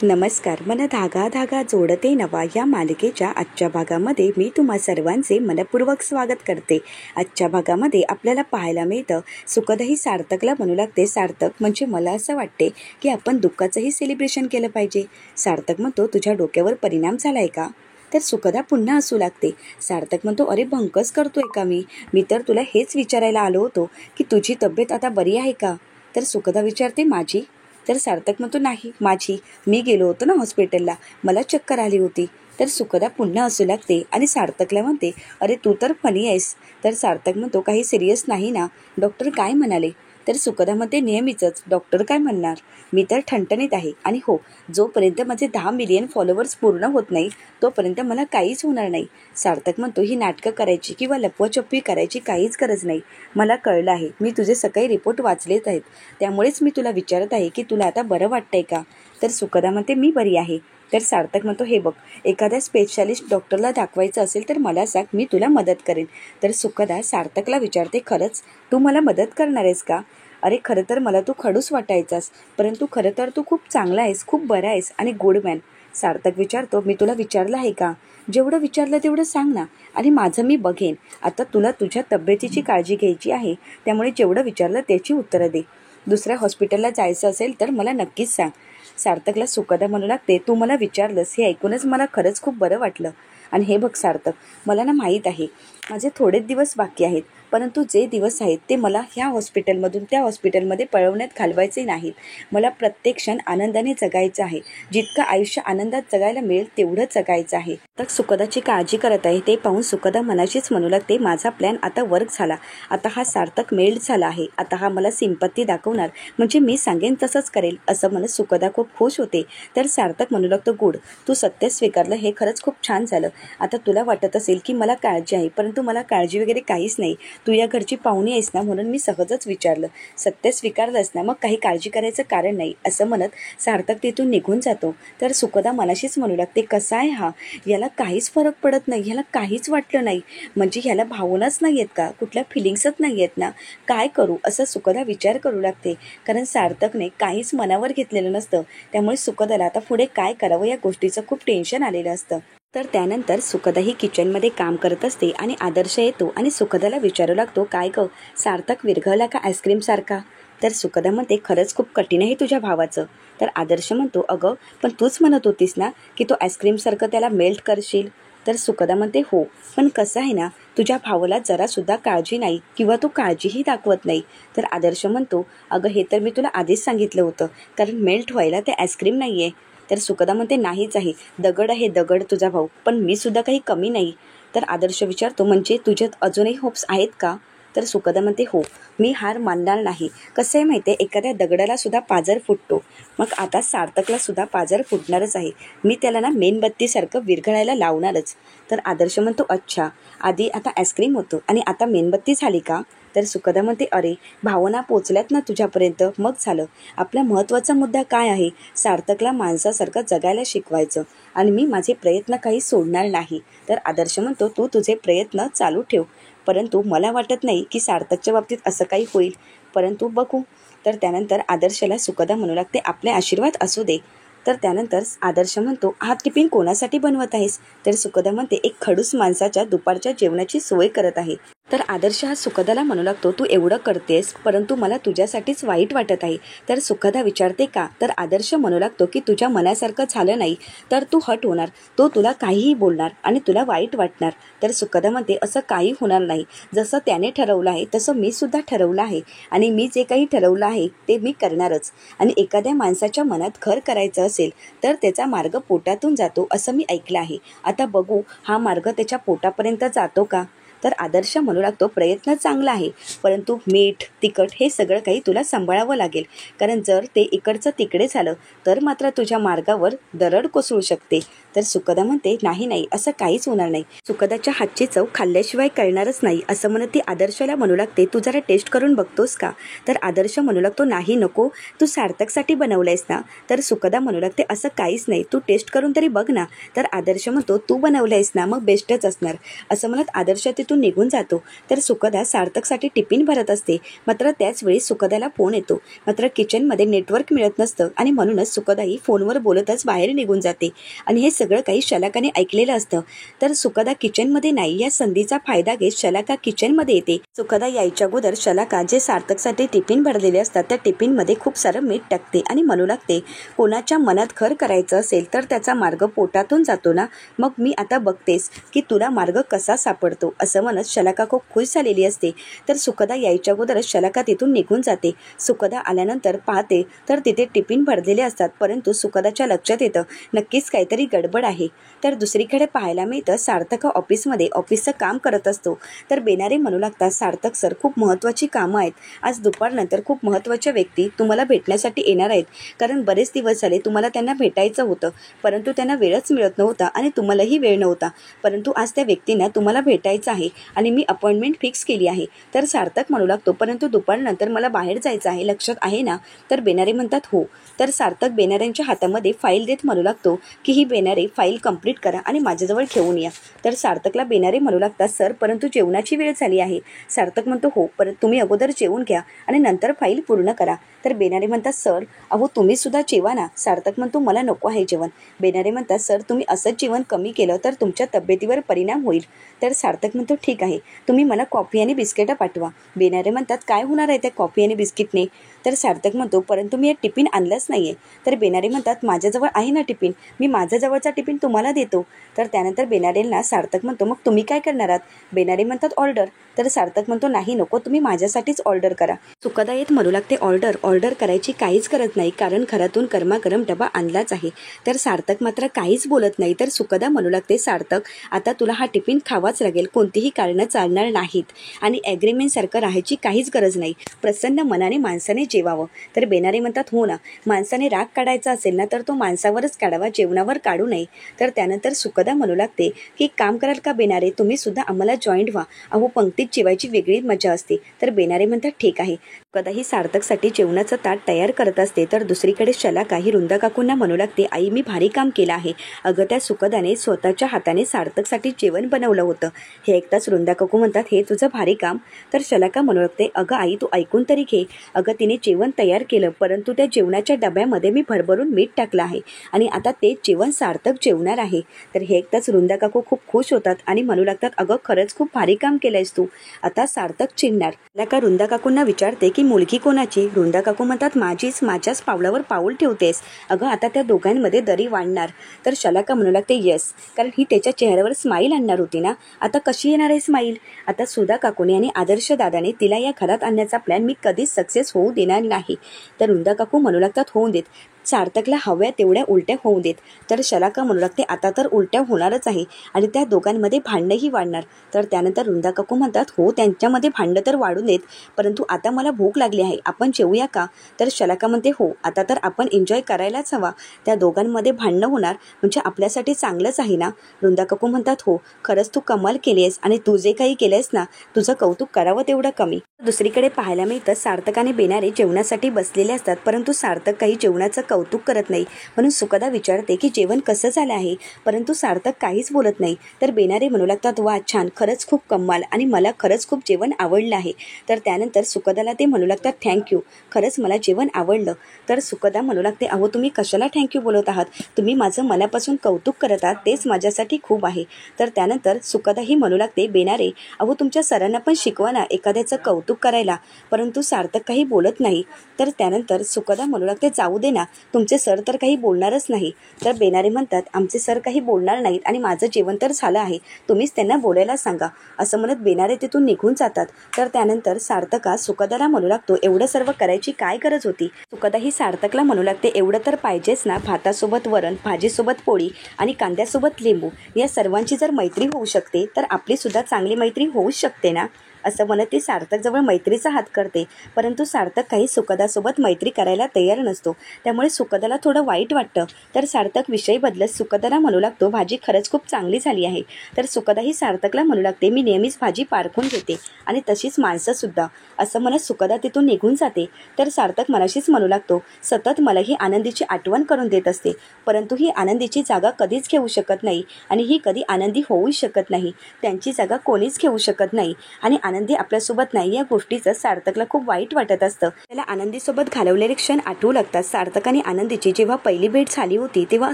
नमस्कार. मन धागा धागा जोडते नवा या मालिकेच्या आजच्या भागामध्ये मी तुम्हा सर्वांचे मनपूर्वक स्वागत करते. आजच्या भागामध्ये आपल्याला पाहायला मिळतं सुखदही सार्थकला म्हणू लागते, सार्थक म्हणजे मला असं वाटते की आपण दुःखाचंही सेलिब्रेशन केलं पाहिजे. सार्थक म्हणतो, तुझ्या डोक्यावर परिणाम झाला आहे का? तर सुखदा पुन्हा हसू लागते. सार्थक म्हणतो, अरे भंकस करतोय का मी तर तुला हेच विचारायला आलो होतो की तुझी तब्येत आता बरी आहे का? तर सुखदा विचारते, माझी? तर सार्थक म्हणतो, नाही माझी, मी गेलो होतो ना हॉस्पिटलला, मला चक्कर आली होती. तर सुखदा पुन्हा हसू लागते आणि सार्थकला म्हणते, अरे तू तर फनी आहेस. तर सार्थक म्हणतो, काही सिरियस नाही ना? डॉक्टर काय म्हणाले? तर सुखदा म्हणते, नेहमीचंच, डॉक्टर काय म्हणणार, मी तर ठणठणीत आहे. आणि हो, जोपर्यंत माझे 10 मिलियन फॉलोअर्स पूर्ण होत नाही तोपर्यंत मला काहीच होणार नाही. सार्थक म्हणतो, ही नाटकं करायची किंवा लपवाछपवी करायची काहीच गरज नाही. मला कळलं आहे, मी तुझे सकाळी रिपोर्ट वाचलेत आहेत, त्यामुळेच मी तुला विचारत आहे की तुला आता बरं वाटतंय का? तर सुखदा म्हणते, मी बरी आहे. तर सार्थक म्हणतो, हे बघ, एखाद्या स्पेशालिस्ट डॉक्टरला दाखवायचं असेल तर मला सांग, मी तुला मदत करेन. तर सुखदा सार्थकला विचारते, खरंच तू मला मदत करणार आहेस का? अरे खरं तर मला तू खडूस वाटायचास, परंतु खरं तर तू खूप चांगला आहेस, खूप बरा आहेस आणि गुड मॅन. सार्थक विचारतो, मी तुला विचारलं आहे का? जेवढं विचारलं तेवढं सांग ना, आणि माझं मी बघेन. आता तुला तुझ्या तब्येतीची काळजी घ्यायची आहे, त्यामुळे जेवढं विचारलं त्याची उत्तरं दे. दुसऱ्या हॉस्पिटलला जायचं असेल तर मला नक्कीच सांग. सार्थकला सुखदा म्हणू लागते, तू मला विचारलंस हे ऐकूनच मला खरंच खूप बरं वाटलं. आणि हे बघ सार्थक, मला ना माहीत आहे माझे थोडेच दिवस बाकी आहेत, परंतु जे दिवस आहेत ते मला ह्या हॉस्पिटलमधून त्या हॉस्पिटलमध्ये पळवण्यात घालवायचे नाहीत. मला प्रत्येक क्षण आनंदाने जगायचं आहे. जितकं आयुष्य आनंदात जगायला मिळेल तेवढं जगायचं आहे. तर सुखदाची काळजी करत आहे ते पाहून सुखदा मनाशीच म्हणू लागते, माझा प्लॅन आता वर्क झाला. आता हा सार्थक मेल्ड झाला आहे. आता हा मला सिंपत्ती दाखवणार, म्हणजे मी सांगेन तसंच करेल, असं म्हणत सुखदा खूप खुश होते. तर सार्थक म्हणू लागतो, गुड, तू सत्य स्वीकारलं, हे खरंच खूप छान झालं. आता तुला वाटत असेल की मला काळजी आहे, परंतु मला काळजी वगैरे काहीच नाही. तू या घरची पाहुणी आहेस ना, म्हणून मी सहजच विचारलं. सत्य स्वीकारलंस ना, मग काही काळजी करायचं कारण नाही, असं म्हणत सार्थक तिथून निघून जातो. तर सुखदा मनाशीच म्हणू लागते, कसा आहे हा, याला काहीच फरक पडत नाही, ह्याला काहीच वाटलं नाही, म्हणजे ह्याला भावनाच नाही आहेत का, कुठल्या फिलिंग्सच नाही आहेत ना, काय करू, असं सुखदा विचार करू लागते. कारण सार्थकने काहीच मनावर घेतलेलं नसतं, त्यामुळे सुखदाला आता पुढे काय करावं या गोष्टीचं खूप टेन्शन आलेलं असतं. तर त्यानंतर सुखदा ही किचनमध्ये काम करत असते आणि आदर्श येतो आणि सुखदाला विचारू लागतो, काय गं सार्थक, विरघळला का आईस्क्रीमसारखा? तर सुखदा म्हणते, खरंच खूप कठीण आहे तुझ्या भावाचं. तर आदर्श म्हणतो, अगं पण तूच म्हणत होतीस ना की तो आईस्क्रीमसारखं त्याला मेल्ट करशील. तर सुखदा म्हणते, हो, पण कसं आहे ना, तुझ्या भावाला जरासुद्धा काळजी नाही किंवा तो काळजीही दाखवत नाही. तर आदर्श म्हणतो, अगं हे तर मी तुला आधीच सांगितलं होतं, कारण मेल्ट व्हायला ते आईस्क्रीम नाही आहे. तर सुखदा म्हणते, नाहीच आहे, दगड आहे दगड तुझा भाऊ, पण मी सुद्धा काही कमी नाही. तर आदर्श विचारतो, म्हणजे तुझ्यात अजूनही होप्स आहेत का? तर सुखदा म्हणते, हो, मी हार मानणार नाही. कसं आहे माहिती आहे, एखाद्या दगडाला सुद्धा पाझर फुटतो, मग आता सार्थकला सुद्धा पाझर फुटणारच आहे. मी त्याला ना मेणबत्तीसारखं विरघळायला लावणारच. तर आदर्श म्हणतो, अच्छा, आधी आता आईस्क्रीम होतं आणि आता मेणबत्ती झाली का? तर सुखदा म्हणते, अरे भावना पोचल्यात ना तुझ्यापर्यंत, मग झालं. आपला महत्त्वाचा मुद्दा काय आहे, सार्थकला माणसासारखं जगायला शिकवायचं, आणि मी माझे प्रयत्न काही सोडणार नाही. तर आदर्श म्हणतो, तू तुझे प्रयत्न चालू ठेव, परंतु मला वाटत नाही की सार्थकच्या बाबतीत असं काही होईल, परंतु बघू. तर त्यानंतर आदर्शला सुखदा म्हणू लागते, आपले आशीर्वाद असू दे. तर त्यानंतर आदर्श म्हणतो, हा टिफिन कोणासाठी बनवत आहेस? तर सुखदा म्हणते, एक खडूस माणसाच्या दुपारच्या जेवणाची सोय करत आहे. तर आदर्श हा सुखदाला म्हणू लागतो, तू एवढं करतेस, परंतु मला तुझ्यासाठीच वाईट वाटत आहे. तर सुखदा विचारते, का? तर आदर्श म्हणू लागतो की तुझ्या मनासारखं झालं नाही तर तू हट होणार, तो तुला काहीही बोलणार आणि तुला वाईट वाटणार. तर सुखदा म्हणते, असं काही होणार नाही, जसं त्याने ठरवलं आहे तसं मी सुद्धा ठरवलं आहे, आणि मी जे काही ठरवलं आहे ते मी करणारच. आणि एखाद्या माणसाच्या मनात घर करायचं असेल तर त्याचा मार्ग पोटातून जातो, असं मी ऐकलं आहे. आता बघू हा मार्ग त्याच्या पोटापर्यंत जातो का? तर आदर्श म्हणू लागतो, प्रयत्न चांगला आहे, परंतु मीठ तिखट हे सगळं काही तुला सांभाळावं लागेल, कारण जर ते इकडचं तिकडे झालं तर मात्र तुझ्या मार्गावर दरड कोसळू शकते. तर सुकदा म्हणते नाही नाही, असं काहीच होणार नाही. सुकदाच्या हातची चव खाल्ल्याशिवाय कळणारच नाही असं म्हणत ती आदर्शला म्हणू लागते, तू जरा टेस्ट करून बघतोस का? तर आदर्श म्हणू लागतो, नाही नको, तू सार्थकसाठी बनवलंयस ना? तर सुकदा म्हणू लागते, असं काहीच नाही, तू टेस्ट करून तरी बघ ना. तर आदर्श म्हणतो, तू बनवलंयस ना, मग बेस्टच असणार असं म्हणत आदर्श तिथून निघून जातो. तर सुकदा सार्थकसाठी टिफिन भरत असते. मात्र त्याचवेळी सुकदाला फोन येतो. मात्र किचनमध्ये नेटवर्क मिळत नसतं आणि म्हणूनच सुकदाही फोनवर बोलतच बाहेर निघून जाते. आणि हे सगळं काही शलाकाने ऐकलेलं असतं. तर सुकदा किचनमध्ये नाही, या संधीचा फायदा घेत शलाका किचनमध्ये येते. सुकदा यायच्या अगोदर शलाका जे सार्थकसाठी टिफिन भरलेले असतात त्या टिफिनमध्ये खूप सारं मीठ टाकते आणि म्हणू लागते, कोणाच्या मनात घर करायचं असेल तर त्याचा मार्ग पोटातून जातो ना, मग मी आता बघतेस की तुला मार्ग कसा सापडतो असं म्हणत शलाका खूप खुश झालेली असते. तर सुकदा यायच्या अगोदरच शलाका तिथून निघून जाते. सुकदा आल्यानंतर पाहते तर तिथे टिफिन भरलेले असतात, परंतु सुकदाच्या लक्षात येतं नक्कीच काहीतरी गडबड आहे. तर दुसरीकडे पाहायला मिळतं सार्थक ऑफिसमध्ये ऑफिसचं काम करत असतो. तर बेनारे म्हणू लागतात, सार्थक सर, खूप महत्त्वाची कामं आहेत. आज दुपारनंतर खूप महत्त्वाच्या व्यक्ती तुम्हाला भेटण्यासाठी येणार आहेत, कारण बरेच दिवस झाले तुम्हाला त्यांना भेटायचं होतं, परंतु त्यांना वेळच मिळत नव्हता आणि तुम्हालाही वेळ नव्हता. परंतु आज त्या व्यक्तींना तुम्हाला भेटायचं आहे आणि मी अपॉइंटमेंट फिक्स केली आहे. तर सार्थक म्हणू लागतो, परंतु दुपारनंतर मला बाहेर जायचं आहे, लक्षात आहे ना? तर बेनारे म्हणतात हो. तर सार्थक बेनाऱ्यांच्या हातामध्ये फाईल देत म्हणू लागतो की ही बेनारे फाईल कंप्लीट करा आणि माझ्याजवळ घेऊन या. तर सार्थकला बेनारे म्हणू लागतात, सर परंतु जेवणाची वेळ झाली आहे. सार्थक म्हणतो, हो, परत तुम्ही अगोदर जेवून घ्या आणि नंतर फाईल पूर्ण करा. तर बेनारे म्हणतात, सर अहो तुम्ही सुद्धा जेवा ना. सार्थक म्हणतो, मला नको आहे जेवण. बेनारे म्हणतात, सर तुम्ही असंच जेवण कमी केलं तर तुमच्या तब्येतीवर परिणाम होईल. तर सार्थक म्हणतो, ठीक आहे, तुम्ही मला कॉफी आणि बिस्किटं पाठवा. बेनारे म्हणतात, काय होणार आहे त्या कॉफी आणि बिस्किटने? तर सार्थक म्हणतो, परंतु मी टिफिन आणलंच नाहीये. तर बेनारे म्हणतात, माझ्याजवळ आहे ना टिफिन, मी माझ्याजवळचा टिफिन तुम्हाला देतो. तर त्यानंतर बेनारेंना सार्थक म्हणतो, मग तुम्ही काय करणार आहात? बेनारे म्हणतात, ऑर्डर. तर सार्थक म्हणतो, नाही नको, तुम्ही माझ्यासाठीच ऑर्डर करा. सुकदा येत म्हणू लागते, ऑर्डर करायची काहीच गरज नाही, कारण घरातून गरमागरम डबा आणलाच आहे. तर सार्थक मात्र काहीच बोलत नाही. तर सुकदा म्हणू लागते, सार्थक आता तुला हा टिफिन खावाच लागेल, कोणतीही कारणं चालणार नाहीत आणि ॲग्रीमेंटसारखं राहायची काहीच गरज नाही. प्रसन्न मनाने माणसाने जेवावं. तर बेनारे म्हणतात, हो ना, माणसाने राग काढायचा असेल ना तर तो माणसावरच काढावा, जेवणावर काढू नये. तर त्यानंतर सुकदा म्हणू लागते की काम कराल का बेनारे, तुम्ही सुद्धा आम्हाला जॉईंट व्हा, अहो पंक्तीत जेवायची वेगळी मजा असते. तर बेनारे म्हणतात, ठीक आहे. कदाही सार्थकसाठी जेवणाचं ताट तयार करत असते. तर दुसरीकडे शलाका ही वृंदा काकूंना म्हणू लागते, आई मी भारी काम केलं आहे. अगं त्या सुकदाने स्वतःच्या हाताने सार्थकसाठी जेवण बनवलं होतं. हे ऐकताच वृंदा काकू म्हणतात, हे तुझं भारी काम. तर शलाका म्हणू लागते, अगं आई तू ऐकून तरी घे, अगं तिने जेवण तयार केलं, परंतु त्या जेवणाच्या डब्यामध्ये मी भरभरून मीठ टाकलं आहे आणि आता ते जेवण सार्थक जेवणार आहे. तर हे ऐकताच वृंदा काकू खूप खुश होतात आणि म्हणू लागतात, अगं खरंच खूप भारी काम केलंयस तू, आता सार्थक चिडणार. शलाका वृंदा काकूंना विचारते की मुलगी कोणाची? वृंदा काकू म्हणतात, माझीच, माझ्याच पावलावर पाऊल ठेवतेस, अगं आता त्या दोघांमध्ये दरी वाढणार. तर शलाका म्हणू लागते, येस, कारण ही त्याच्या चेहऱ्यावर स्माईल आणणार होती ना, आता कशी येणार आहे स्माईल? आता सुधा काकूने आणि आदर्श दादाने तिला या घरात आणण्याचा प्लॅन मी कधीच सक्सेस होऊ देणार नाही. तर वृंदा काकू म्हणू लागतात, होऊन देत, सार्थकला हव्या तेवढ्या उलट्या होऊ देत. तर शलाका म्हणू लागते, आता तर उलट्या होणारच आहे आणि त्या दोघांमध्ये भांडणंही वाढणार. तर त्यानंतर वृंदा काकू म्हणतात, हो त्यांच्यामध्ये भांडं तर वाढून देत, परंतु आता मला भूक लागली आहे, आपण जेवूया का? तर शलाका म्हणते, हो आता तर आपण एन्जॉय करायलाच हवा, त्या दोघांमध्ये भांडणं होणार म्हणजे आपल्यासाठी चांगलंच आहे ना? वृंदा काकू म्हणतात, हो खरंच तू कमाल केली आहेस आणि तू जे काही केलंयस ना, तुझं कौतुक करावं तेवढं कमी. दुसरीकडे पाहायला मिळतं सार्थक आणि बेनारे जेवणासाठी बसलेले असतात, परंतु सार्थक काही जेवणाचं कौतुक करत नाही. म्हणून सुकदा विचारते की जेवण कसं झालं आहे, परंतु सार्थक काहीच बोलत नाही. तर बेनारे म्हणू लागतात, वा छान, खरंच खूप कमाल आणि मला खरंच खूप जेवण आवडलं आहे. तर त्यानंतर सुकदाला ते म्हणू लागतात, थँक्यू, खरंच मला जेवण आवडलं. तर सुकदा म्हणू लागते, अहो तुम्ही कशाला थँक्यू बोलत आहात, तुम्ही माझं मनापासून कौतुक करत आहात, तेच माझ्यासाठी खूप आहे. तर त्यानंतर सुकदा ही म्हणू लागते, बेनारे अहो तुमच्या सरांना पण शिकवा ना एखाद्याचं कौतुक करायला. परंतु सार्थक काही बोलत नाही. तर त्यानंतर सुकदा म्हणू लागते, जाऊ दे ना, तुमचे सर तर काही बोलणारच नाही. तर बेनारे म्हणतात, आमचे सर काही बोलणार नाहीत आणि माझं जेवण तर झालं आहे, तुम्हीच त्यांना बोलायला सांगा. असं म्हणत बेनारे तिथून निघून जातात. तर त्यानंतर सार्थका सुकदाला म्हणू लागतो, एवढं सर्व करायची काय गरज होती? सुकदा ही सार्थकला म्हणू लागते, एवढं तर पाहिजेच ना, भातासोबत वरण, भाजीसोबत पोळी आणि कांद्यासोबत लिंबू, या सर्वांची जर मैत्री होऊ शकते तर आपली सुद्धा चांगली मैत्री होऊच शकते ना. असं म्हणत ती सार्थकजवळ मैत्रीचा हात करते. परंतु सार्थक काही सुखदासोबत मैत्री करायला तयार नसतो. त्यामुळे सुखदाला थोडं वाईट वाटतं. तर सार्थक विषय बदलत सुखदाला म्हणू लागतो, भाजी खरंच खूप चांगली झाली आहे. तर सुखदाही सार्थकला म्हणू लागते, मी नेहमीच भाजी पारखून घेते आणि तशीच माणसंसुद्धा. असं म्हणत सुखदा तिथून निघून जाते. तर सार्थक मनाशीच म्हणू लागतो, सतत मला ही आनंदीची आठवण करून देत असते, परंतु ही आनंदीची जागा कधीच घेऊ शकत नाही आणि ही कधी आनंदी होऊच शकत नाही. त्यांची जागा कोणीच घेऊ शकत नाही आणि आनंदी आपल्यासोबत नाही या गोष्टीचं सार्थकला खूप वाईट वाटत असतं. त्याला आनंदीसोबत घालवलेले क्षण आठवू लागतात. सार्थक आणि आनंदीची जेव्हा पहिली भेट झाली होती तेव्हा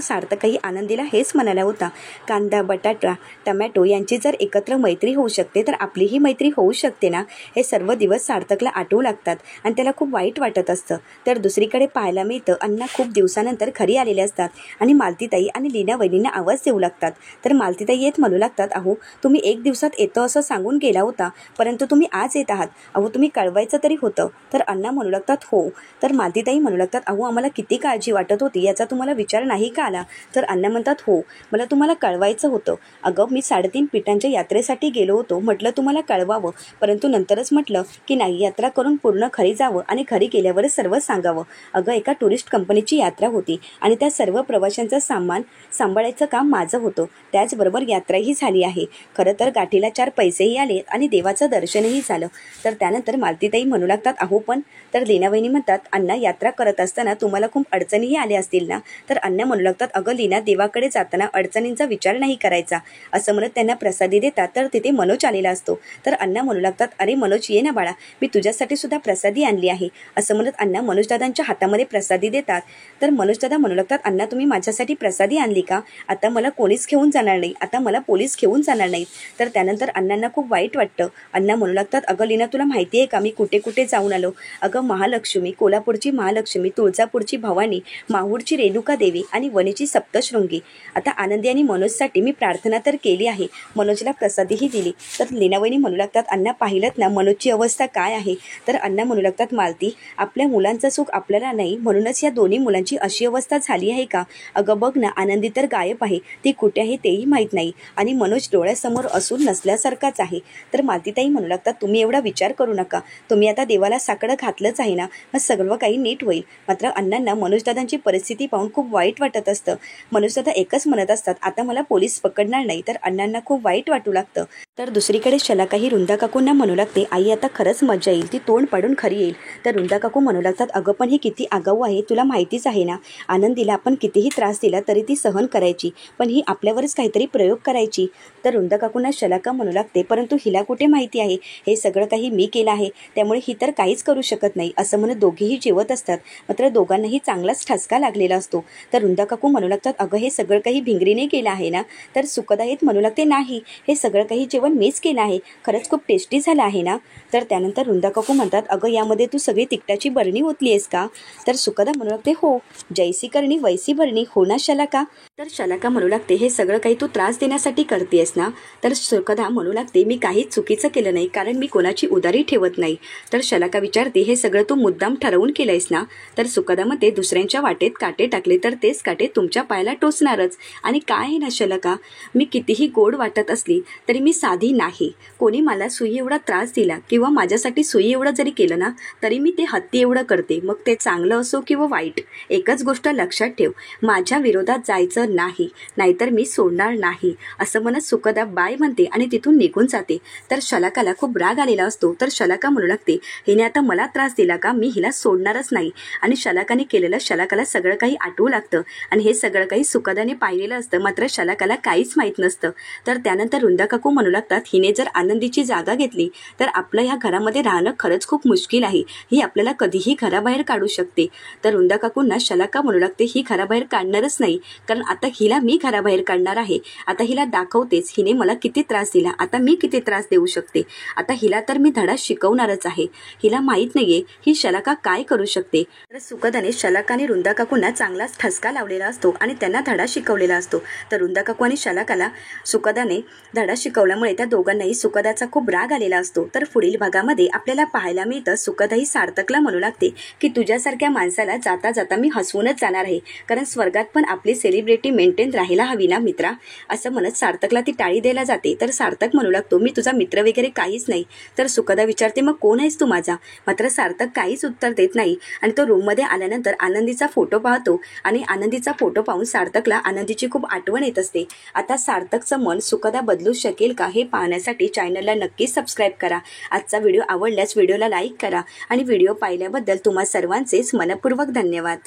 सार्थकही आनंदीला हेच म्हणाला होता, कांदा, बटाटा, टमॅटो यांची जर एकत्र मैत्री होऊ शकते तर आपलीही मैत्री होऊ शकते ना. हे सर्व दिवस सार्थकला आठवू लागतात आणि त्याला खूप वाईट वाटत असतं. तर दुसरीकडे पाहायला मिळतं, अण्णा खूप दिवसानंतर घरी आलेले असतात आणि मालतीताई आणि लीना वहिनींना आवाज देऊ लागतात. तर मालतीताई येत म्हणू लागतात, अहो तुम्ही एक दिवसात येतो असं सांगून गेला होता, परंतु तुम्ही आज येत आहात, अहो तुम्ही कळवायचं तरी होतं. तर अण्णा म्हणू लागतात, हो. तर मालतीताई म्हणू लागतात, अहो आम्हाला किती काळजी वाटत होती याचा तुम्हाला विचार नाही का आला. तर अण्णा म्हणतात, हो मला तुम्हाला कळवायचं होतं. अगं मी 3.5 पिठांच्या यात्रेसाठी गेलो होतो, म्हटलं तुम्हाला कळवावं, परंतु नंतरच म्हटलं की नाही, यात्रा करून पूर्ण घरी जावं आणि घरी गेल्यावरच सर्व सांगावं. अगं एका टुरिस्ट कंपनीची यात्रा होती आणि त्या सर्व प्रवाशांचा सामान सांभाळायचं काम माझं होतं. त्याचबरोबर यात्राही झाली आहे. खरं तर गाठीला 4 पैसेही आले आणि देवाचं दर्शनही झालं. तर त्यानंतर मालतीताई म्हणू लागतात, अहो पण. तर लीना वहिनी म्हणतात, अण्णा यात्रा करत असताना तुम्हाला खूप अडचणीही आल्या असतील ना. तर अण्णा म्हणू लागतात, अगं लीना, देवाकडे जाताना अडचणींचा विचार नाही करायचा. असं म्हणत त्यांना प्रसादी देतात. तर तिथे मनोज आलेला असतो. तर अण्णा म्हणू लागतात, अरे मनोज ये ना बाळा, मी तुझ्यासाठी सुद्धा प्रसादी आणली आहे. असं म्हणत अण्णा मनोजदादांच्या हातामध्ये प्रसादी देतात. तर मनोजदादा म्हणू लागतात, अण्णा तुम्ही माझ्यासाठी प्रसादी आणली का? आता मला कोणीच घेऊन जाणार नाही, आता मला पोलीस घेऊन जाणार नाहीत. तर त्यानंतर अण्णांना खूप वाईट वाटतं. अण्णा म्हणू लागतात, अगं लीना तुला माहिती आहे का मी कुठे कुठे जाऊन आलो. अगं महालक्ष्मी, कोल्हापूरची महालक्ष्मी, तुळजापूरची भवानी, माहूरची रेणुका देवी आणि वणीची सप्तशृंगी. आता आनंदी आणि मनोजसाठी मी प्रार्थना तर केली आहे, मनोजला प्रसादीही दिली. तर लीनावहिनी म्हणू लागतात, अण्णा पाहिलंत ना मनोजची अवस्था काय आहे. तर अण्णा म्हणू लागतात, मालती आपल्या मुलांचं सुख आपल्याला नाही म्हणूनच या दोन्ही मुलांची अशी अवस्था झाली आहे का. अगं बघ ना, आनंदी तर गायब आहे, ती कुठे आहे तेही माहीत नाही आणि मनोज डोळ्यासमोर असून नसल्यासारखाच आहे. तर मालतीताई म्हणू लागतात, तुम्ही एवढा विचार करू नका, तुम्ही आता देवाला साकडं घातलंच आहे ना, मग सर्व काही नीट होईल. मात्र अण्णांना मनोजदादांची परिस्थिती पाहून खूप वाईट वाटत असतं. मनोजदादा एकच म्हणत असतात, आता मला पोलीस पकडणार नाही. तर अण्णांना खूप वाईट वाटू लागतं. तर दुसरीकडे शलाकाही रुंदा काकूंना म्हणू लागते, आई आता खरंच मजा येईल, ती तोंड पाडून खरी येईल. तर रुंदा काकू म्हणू लागतात, अगं पण ही किती आगाऊ आहे, तुला माहितीच आहे ना. आनंदीला आपण कितीही त्रास दिला तरी ती सहन करायची, पण ही आपल्यावरच काहीतरी प्रयोग करायची. तर रुंदा काकूंना शलाका म्हणू लागते, परंतु हिला कुठे माहिती आहे हे सगळं काही मी केलं आहे, त्यामुळे ही तर काहीच करू शकत नाही. असं म्हणत दोघेही जेवत असतात. मात्र दोघांनाही चांगलाच ठसका लागलेला असतो. तर रुंदा काकू म्हणू लागतात, अगं हे सगळं काही भिंगरीने केलं आहे ना. तर सुखदा येत म्हणू लागते, नाही हे सगळं काही जेवण मीच केलं आहे, खरंच खूप टेस्टी झालं आहे ना. तर त्यानंतर रुंदा काकू म्हणतात, अगं यामध्ये तू सगळी तिखटाची बरणी ओतली आहेस का. तर सुखदा म्हणू लागते, हो जैसी करणी वैसी भरणी, हो ना शलाका. तर शलाका म्हणू लागते, हे सगळं काही तू त्रास देण्यासाठी करतेस ना. तर सुखदा म्हणू लागते, मी काहीच चुकीचं केलं नाही, कारण मी कोणाची उदारी ठेवत नाही. तर शलाका विचारते, हे सगळं तू मुद्दाम ठरवून केलंयस ना. तर सुखदामध्ये दुसऱ्यांच्या वाटेत काटे टाकले तर तेच काटे तुमच्या पायाला टोचणारच. आणि काय आहे ना शलाका, मी कितीही गोड वाटत असली तरी मी साधी नाही. कोणी मला सुई एवढा त्रास दिला किंवा माझ्यासाठी सुई एवढं जरी केलं ना तरी मी ते हत्ती एवढं करते, मग ते चांगलं असो किंवा वाईट. एकच गोष्ट लक्षात ठेव, माझ्या विरोधात जायचं नाही, नाहीतर मी सोडणार नाही. असं म्हणत सुखदा बाय म्हणते आणि तिथून निघून जाते. तर शलाकाला खूप राग आलेला असतो. तर शलाका म्हणू लागते, हिने आता मला त्रास दिला का, मी हिला सोडणारच नाही. आणि शलाकाने केलेलं शलाकाला सगळं काही आठवू लागतं आणि हे सगळं काही सुखदाने पाहिलेलं असतं, मात्र शलाकाला काहीच माहीत नसतं. तर त्यानंतर रुंदा काकू म्हणू लागतात, हिने जर आनंदीची जागा घेतली तर आपलं ह्या घरामध्ये राहणं खरंच खूप मुश्किल आहे, ही आपल्याला कधीही घराबाहेर काढू शकते. तर रुंदा काकूंना शलाका म्हणू लागते, ही घराबाहेर काढणारच नाही, कारण आता हिला मी घराबाहेर काढणार आहे. आता हिला दाखवतेच हिने मला किती त्रास दिला, आता मी किती त्रास देऊ शकते. आता हिला तर मी धडा शिकवणारच आहे. हिला माहीत नाहीये ही शलाका काय करू शकते. तर सुखदाने शलाका आणि रुंदा काकूंना चांगलाच ठसका लावलेला असतो आणि त्यांना धडा शिकवलेला असतो. तर रुंदा काकू आणि शलाकाला सुखदाने धडा शिकवल्यामुळे त्या दोघांनाही सुखदाचा खूप राग आलेला असतो. तर पुढील भागामध्ये आपल्याला पाहायला मिळतं सुखदाही सार्थकला म्हणू लागते की तुझ्यासारख्या माणसाला जाता जाता मी हसवूनच जाणार आहे, कारण स्वर्गात पण आपली सेलिब्रिटी मेंटेन राहायला हवी ना मित्रा, असं म्हणत सार्थकला ती टाळी द्यायला जाते. तर सार्थक म्हणू लागतो मी तुझा मित्र वगैरे काहीच नाही. तर सुखदा विचारते मग कोण आहेस तू माझा. मात्र सार्थक काहीच उत्तर देत नाही आणि तो रूममध्ये आल्यानंतर आनंदीचा फोटो पाहतो आणि आनंदीचा फोटो पाहून सार्थकला आनंदीची खूप आठवण येत असते. आता सार्थकचं मन सुखदा बदलू शकेल का हे पाहण्यासाठी चॅनलला नक्की सबस्क्राईब करा. आजचा व्हिडिओ आवडल्यास व्हिडिओला लाईक करा आणि व्हिडिओ पाहिल्याबद्दल तुम्हा सर्वांचेच मनपूर्वक धन्यवाद.